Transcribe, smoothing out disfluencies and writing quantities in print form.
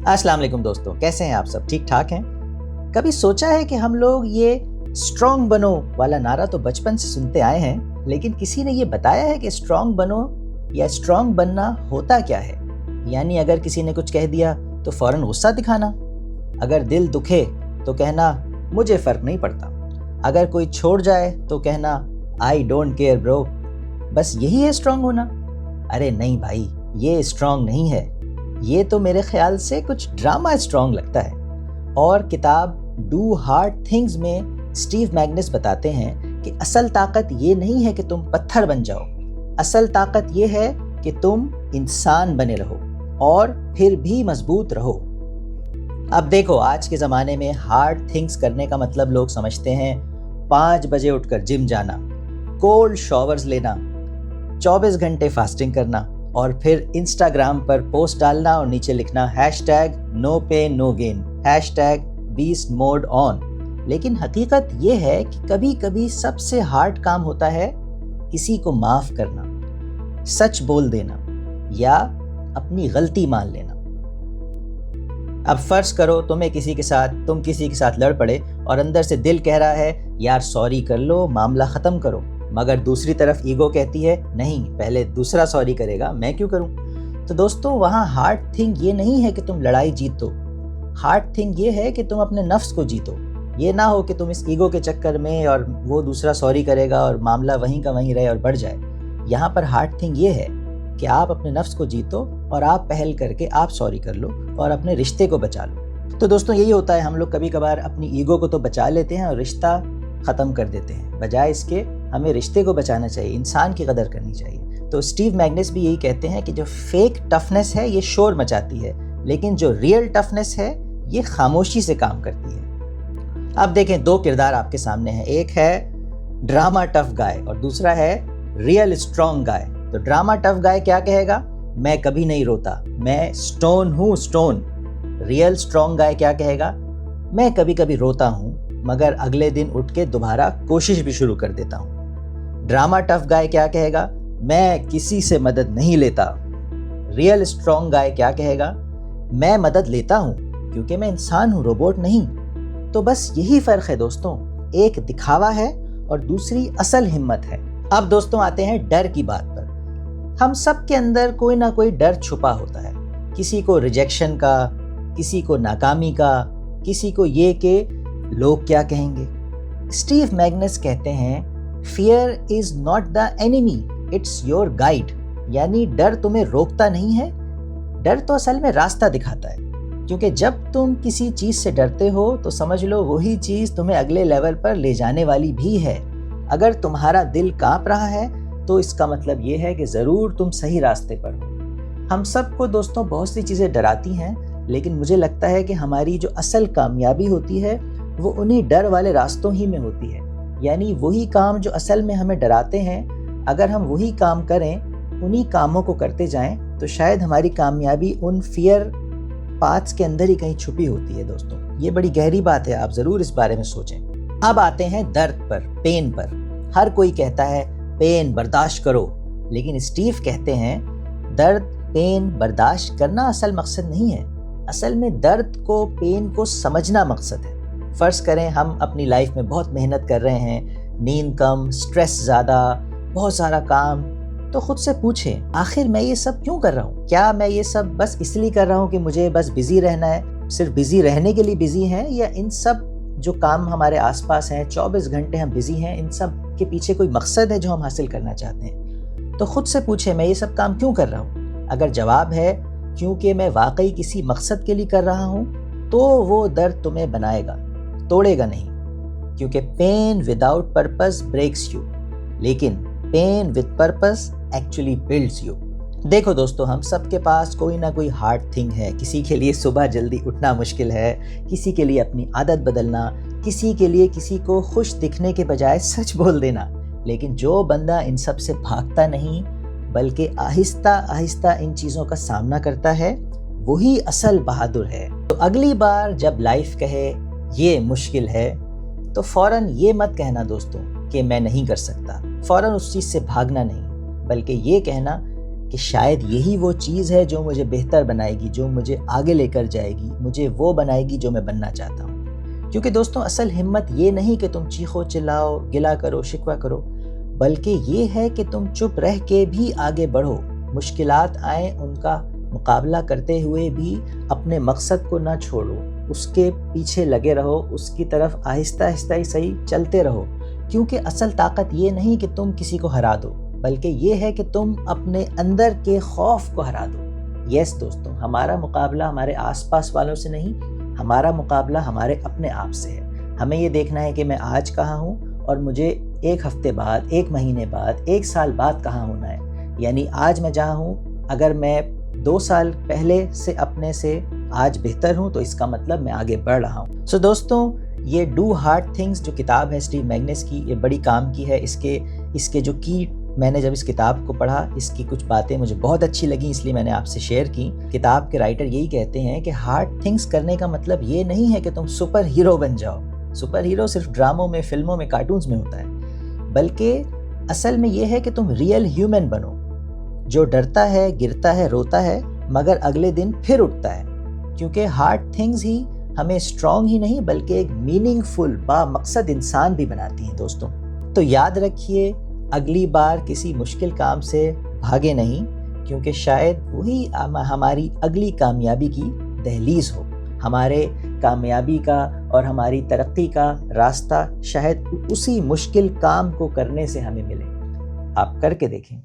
अस्सलाम वालेकुम दोस्तों, कैसे हैं आप सब? ठीक ठाक हैं? कभी सोचा है कि हम लोग ये स्ट्रॉन्ग बनो वाला नारा तो बचपन से सुनते आए हैं, लेकिन किसी ने ये बताया है कि स्ट्रॉन्ग बनो या स्ट्रॉन्ग बनना होता क्या है? यानी अगर किसी ने कुछ कह दिया तो फौरन गुस्सा दिखाना, अगर दिल दुखे तो कहना मुझे फ़र्क नहीं पड़ता, अगर कोई छोड़ जाए तो कहना आई डोंट केयर ब्रो। बस यही है स्ट्रॉन्ग होना? अरे नहीं भाई, ये स्ट्रॉन्ग नहीं है। ये तो मेरे ख्याल से कुछ ड्रामा स्ट्रॉन्ग लगता है। और किताब डू हार्ड थिंग्स में स्टीव मैग्नस बताते हैं कि असल ताकत ये नहीं है कि तुम पत्थर बन जाओ, असल ताकत ये है कि तुम इंसान बने रहो और फिर भी मजबूत रहो। अब देखो, आज के ज़माने में हार्ड थिंग्स करने का मतलब लोग समझते हैं 5 बजे उठकर जिम जाना, कोल्ड शॉवर्स लेना, 24 घंटे फास्टिंग करना और फिर इंस्टाग्राम पर पोस्ट डालना और नीचे लिखना #no pain no gain, #beast mode on. लेकिन हकीकत ये है कि कभी कभी सबसे हार्ड काम होता है किसी को माफ़ करना, सच बोल देना या अपनी गलती मान लेना। अब फर्ज करो तुम किसी के साथ लड़ पड़े और अंदर से दिल कह रहा है यार सॉरी कर लो, मामला ख़त्म करो, मगर दूसरी तरफ ईगो कहती है नहीं, पहले दूसरा सॉरी करेगा, मैं क्यों करूं? तो दोस्तों, वहाँ हार्ड थिंग ये नहीं है कि तुम लड़ाई जीतो, हार्ड थिंग ये है कि तुम अपने नफ्स को जीतो। ये ना हो कि तुम इस ईगो के चक्कर में और वो दूसरा सॉरी करेगा और मामला वहीं का वहीं रहे और बढ़ जाए। यहाँ पर हार्ड थिंग ये है कि आप अपने नफ्स को जीतो और आप पहल करके आप सॉरी कर लो और अपने रिश्ते को बचा लो। तो दोस्तों, यही होता है, हम लोग कभी कभार अपनी ईगो को तो बचा लेते हैं और रिश्ता ख़त्म कर देते हैं। बजाय इसके हमें रिश्ते को बचाना चाहिए, इंसान की कदर करनी चाहिए। तो स्टीव मैग्नस भी यही कहते हैं कि जो फेक टफनेस है ये शोर मचाती है, लेकिन जो रियल टफनेस है ये खामोशी से काम करती है। अब देखें, 2 किरदार आपके सामने हैं, एक है ड्रामा टफ गाय और दूसरा है रियल स्ट्रॉन्ग गाय। तो ड्रामा टफ गाय क्या कहेगा? मैं कभी नहीं रोता, मैं स्टोन हूँ, स्टोन। रियल स्ट्रॉन्ग गाय क्या कहेगा? मैं कभी कभी रोता हूँ, मगर अगले दिन उठ के दोबारा कोशिश भी शुरू कर देता हूँ। ड्रामा टफ गाय क्या कहेगा? मैं किसी से मदद नहीं लेता। रियल स्ट्रॉन्ग गाय क्या कहेगा? मैं मदद लेता हूँ क्योंकि मैं इंसान हूँ, रोबोट नहीं। तो बस यही फ़र्क है दोस्तों, एक दिखावा है और दूसरी असल हिम्मत है। अब दोस्तों आते हैं डर की बात पर। हम सब के अंदर कोई ना कोई डर छुपा होता है, किसी को रिजेक्शन का, किसी को नाकामी का, किसी को ये कि लोग क्या कहेंगे। स्टीव मैग्नस कहते हैं fear is not the enemy, it's your guide. यानी डर तुम्हें रोकता नहीं है, डर तो असल में रास्ता दिखाता है। क्योंकि जब तुम किसी चीज़ से डरते हो तो समझ लो वही चीज़ तुम्हें अगले लेवल पर ले जाने वाली भी है। अगर तुम्हारा दिल कांप रहा है तो इसका मतलब ये है कि ज़रूर तुम सही रास्ते पर हो। हम सबको दोस्तों बहुत सी चीज़ें डराती हैं, लेकिन मुझे लगता है कि हमारी जो असल कामयाबी होती है वो उन्हीं डर वाले रास्तों ही में होती है। यानी वही काम जो असल में हमें डराते हैं, अगर हम वही काम करें, उन्हीं कामों को करते जाएं, तो शायद हमारी कामयाबी उन फियर पाथ्स के अंदर ही कहीं छुपी होती है। दोस्तों, ये बड़ी गहरी बात है, आप ज़रूर इस बारे में सोचें। अब आते हैं दर्द पर, पेन पर। हर कोई कहता है पेन बर्दाश्त करो, लेकिन स्टीव कहते हैं दर्द पेन बर्दाश्त करना असल मकसद नहीं है। असल में दर्द को, पेन को समझना मकसद है। फ़र्ज़ करें हम अपनी लाइफ में बहुत मेहनत कर रहे हैं, नींद कम, स्ट्रेस ज़्यादा, बहुत सारा काम, तो ख़ुद से पूछें आखिर मैं ये सब क्यों कर रहा हूँ? क्या मैं ये सब बस इसलिए कर रहा हूँ कि मुझे बस बिज़ी रहना है, सिर्फ बिज़ी रहने के लिए बिज़ी हैं, या इन सब जो काम हमारे आसपास हैं 24 घंटे हम बिज़ी हैं, इन सब के पीछे कोई मकसद है जो हम हासिल करना चाहते हैं? तो ख़ुद से पूछें मैं ये सब काम क्यों कर रहा हूँ? अगर जवाब है क्योंकि मैं वाकई किसी मकसद के लिए कर रहा हूँ, तो वो दर्द तुम्हें बनाएगा, तोड़ेगा नहीं। क्योंकि pain without purpose breaks you, लेकिन pain with purpose actually builds you. देखो दोस्तों, हम सब के पास कोई ना कोई हार्ड थिंग है। किसी के लिए सुबह जल्दी उठना मुश्किल है, किसी के लिए अपनी आदत बदलना, किसी के लिए किसी को खुश दिखने के बजाय सच बोल देना। लेकिन जो बंदा इन सब से भागता नहीं बल्कि आहिस्ता आहिस्ता इन चीज़ों का सामना करता है, वही असल बहादुर है। तो अगली बार जब लाइफ कहे ये मुश्किल है, तो फ़ौरन ये मत कहना दोस्तों कि मैं नहीं कर सकता। फ़ौरन उस चीज़ से भागना नहीं, बल्कि ये कहना کہ شاید یہی وہ چیز ہے جو مجھے بہتر بنائے گی، جو مجھے آگے لے کر جائے گی، مجھے وہ بنائے گی جو میں بننا چاہتا ہوں۔ کیونکہ دوستوں اصل ہمت یہ نہیں کہ تم چیخو چلاؤ، گلا کرو، شکوہ کرو، بلکہ یہ ہے کہ تم چپ رہ کے بھی آگے بڑھو، مشکلات آئیں ان کا مقابلہ کرتے ہوئے بھی اپنے مقصد کو نہ چھوڑو، اس کے پیچھے لگے رہو، اس کی طرف آہستہ آہستہ ہی صحیح چلتے رہو۔ کیونکہ اصل طاقت یہ نہیں کہ تم کسی کو ہرا دو، بلکہ یہ ہے کہ تم اپنے اندر کے خوف کو ہرا دو۔ یس دوستوں، ہمارا مقابلہ ہمارے آس پاس والوں سے نہیں، ہمارا مقابلہ ہمارے اپنے آپ سے ہے۔ ہمیں یہ دیکھنا ہے کہ میں آج کہاں ہوں اور مجھے ایک ہفتے بعد، ایک مہینے بعد، ایک سال بعد کہاں ہونا ہے۔ یعنی آج میں جہاں ہوں، اگر میں 2 سال پہلے سے اپنے سے آج بہتر ہوں تو اس کا مطلب میں آگے بڑھ رہا ہوں۔ سو دوستوں، یہ ڈو ہارڈ تھنگس جو کتاب ہے اسٹیو میگنس کی، یہ بڑی کام کی ہے۔ اس کے جو کی میں نے جب اس کتاب کو پڑھا، اس کی کچھ باتیں مجھے بہت اچھی لگیں، اس لیے میں نے آپ سے شیئر کی۔ کتاب کے رائٹر یہی کہتے ہیں کہ ہارڈ تھنگس کرنے کا مطلب یہ نہیں ہے کہ تم سپر ہیرو بن جاؤ۔ سپر ہیرو صرف ڈراموں میں، فلموں میں، کارٹونز میں ہوتا ہے، بلکہ اصل میں یہ ہے کہ تم ریئل ہیومن بنو، جو ڈرتا ہے، گرتا ہے، روتا ہے، مگر اگلے دن پھر اٹھتا ہے۔ کیونکہ ہارڈ تھنگز ہی ہمیں اسٹرانگ ہی نہیں بلکہ ایک میننگ فل، با مقصد انسان بھی بناتی ہیں دوستوں۔ تو یاد رکھیے، اگلی بار کسی مشکل کام سے بھاگے نہیں، کیونکہ شاید وہی ہماری اگلی کامیابی کی دہلیز ہو۔ ہمارے کامیابی کا اور ہماری ترقی کا راستہ شاید اسی مشکل کام کو کرنے سے ہمیں ملے۔ آپ کر کے دیکھیں۔